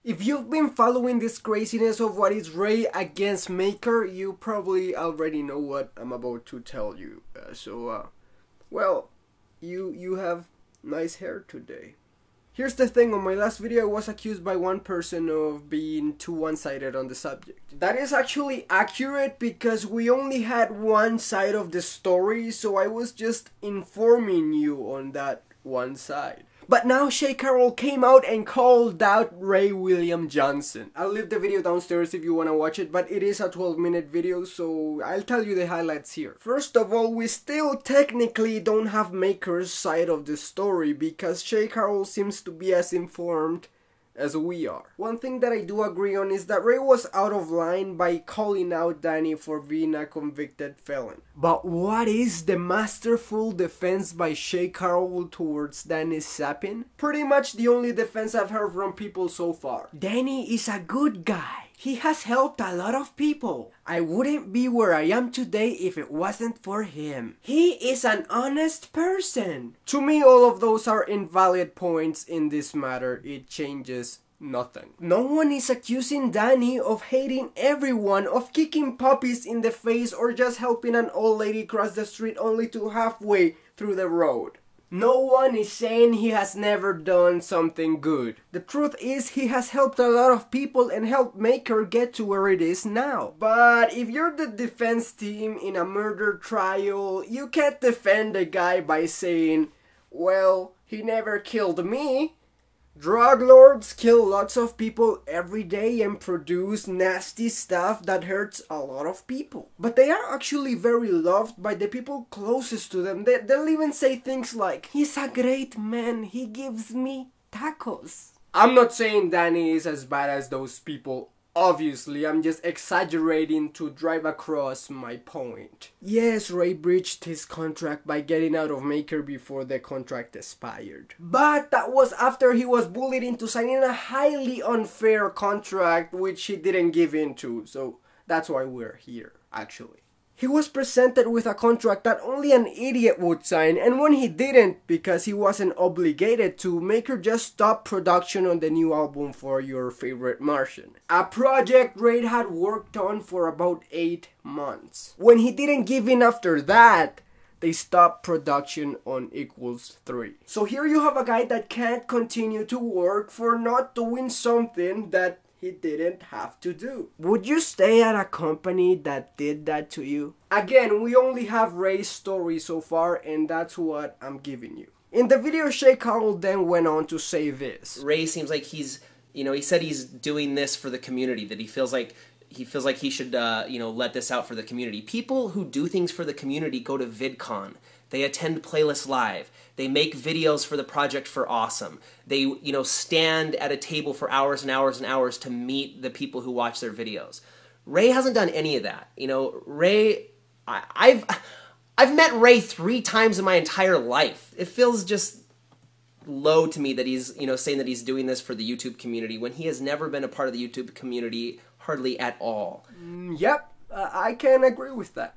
If you've been following this craziness of what is Ray against Maker, you probably already know what I'm about to tell you. Well, you have nice hair today. Here's the thing, on my last video I was accused by one person of being too one-sided on the subject. That is actually accurate because we only had one side of the story, so I was just informing you on that one side. But now Shay Carl came out and called out Ray William Johnson. I'll leave the video downstairs if you wanna watch it, but it is a 12-minute video, so I'll tell you the highlights here. First of all, we still technically don't have Maker's side of the story because Shay Carl seems to be as informed as we are. One thing that I do agree on is that Ray was out of line by calling out Danny for being a convicted felon. But what is the masterful defense by Shay Carl towards Danny Zappin? Pretty much the only defense I've heard from people so far. Danny is a good guy. He has helped a lot of people. I wouldn't be where I am today if it wasn't for him. He is an honest person. To me, all of those are invalid points in this matter. It changes nothing. No one is accusing Danny of hating everyone, of kicking puppies in the face, or just helping an old lady cross the street only to halfway through the road. No one is saying he has never done something good. The truth is he has helped a lot of people and helped Maker get to where it is now. But if you're the defense team in a murder trial, you can't defend the guy by saying, well, he never killed me. Drug lords kill lots of people every day and produce nasty stuff that hurts a lot of people. But they are actually very loved by the people closest to them. They'll even say things like, he's a great man, he gives me tacos. I'm not saying Danny is as bad as those people. Obviously, I'm just exaggerating to drive across my point. Yes, Ray breached his contract by getting out of Maker before the contract expired. But that was after he was bullied into signing a highly unfair contract which he didn't give into. So that's why we're here, actually. He was presented with a contract that only an idiot would sign, and when he didn't, because he wasn't obligated to, Maker just stopped production on the new album for Your Favorite Martian. A project Ray had worked on for about 8 months. When he didn't give in after that, they stopped production on Equals 3. So here you have a guy that can't continue to work for not doing something that he didn't have to do. Would you stay at a company that did that to you? Again, we only have Ray's story so far, and that's what I'm giving you. In the video, Shay Carl then went on to say this. Ray seems like he's, he said he's doing this for the community, that he feels like he should, let this out for the community. People who do things for the community go to VidCon. They attend Playlist Live. They make videos for the Project for Awesome. They, stand at a table for hours and hours and hours to meet the people who watch their videos. Ray hasn't done any of that. Ray, I've met Ray 3 times in my entire life. It feels just low to me that he's, saying that he's doing this for the YouTube community when he has never been a part of the YouTube community hardly at all. Yep, I can agree with that.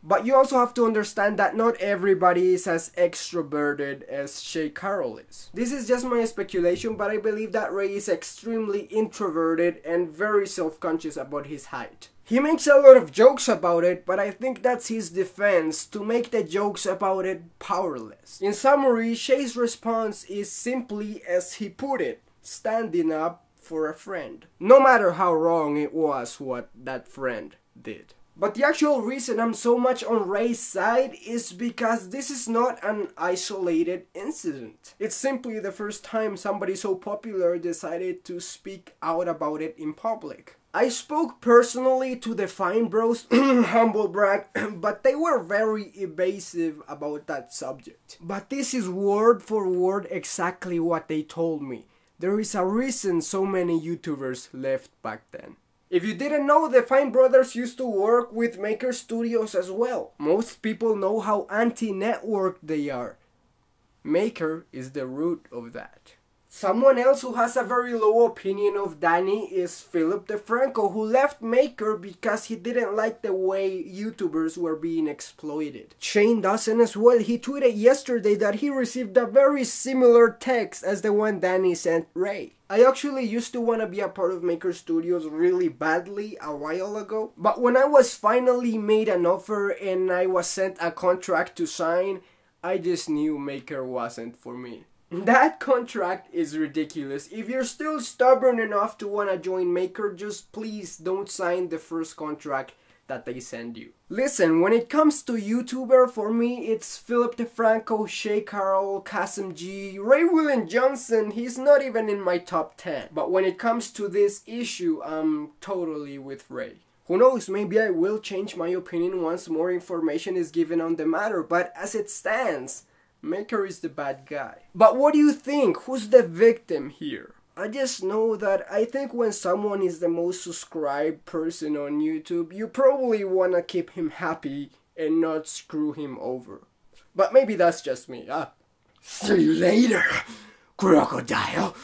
But you also have to understand that not everybody is as extroverted as Shay Carl is. This is just my speculation, but I believe that Ray is extremely introverted and very self-conscious about his height. He makes a lot of jokes about it, but I think that's his defense, to make the jokes about it powerless. In summary, Shay's response is simply as he put it, standing up for a friend. No matter how wrong it was what that friend did. But the actual reason I'm so much on Ray's side is because this is not an isolated incident. It's simply the first time somebody so popular decided to speak out about it in public. I spoke personally to the Fine Bros, humble brag, but they were very evasive about that subject. But this is word for word exactly what they told me. There is a reason so many YouTubers left back then. If you didn't know, the Fine Brothers used to work with Maker Studios as well. Most people know how anti-network they are. Maker is the root of that. Someone else who has a very low opinion of Danny is Philip DeFranco, who left Maker because he didn't like the way YouTubers were being exploited. Shane Dawson as well, he tweeted yesterday that he received a very similar text as the one Danny sent Ray. I actually used to want to be a part of Maker Studios really badly a while ago, but when I was finally made an offer and I was sent a contract to sign, I just knew Maker wasn't for me. That contract is ridiculous. If you're still stubborn enough to want to join Maker, just please don't sign the first contract that they send you. Listen, when it comes to YouTuber, for me it's Philip DeFranco, Shay Carl, Kasim G, Ray William Johnson. He's not even in my top 10. But when it comes to this issue, I'm totally with Ray. Who knows, maybe I will change my opinion once more information is given on the matter, but as it stands, Maker is the bad guy. But what do you think? Who's the victim here? I just know that I think when someone is the most subscribed person on YouTube, you probably wanna keep him happy and not screw him over. But maybe that's just me. See you later, crocodile.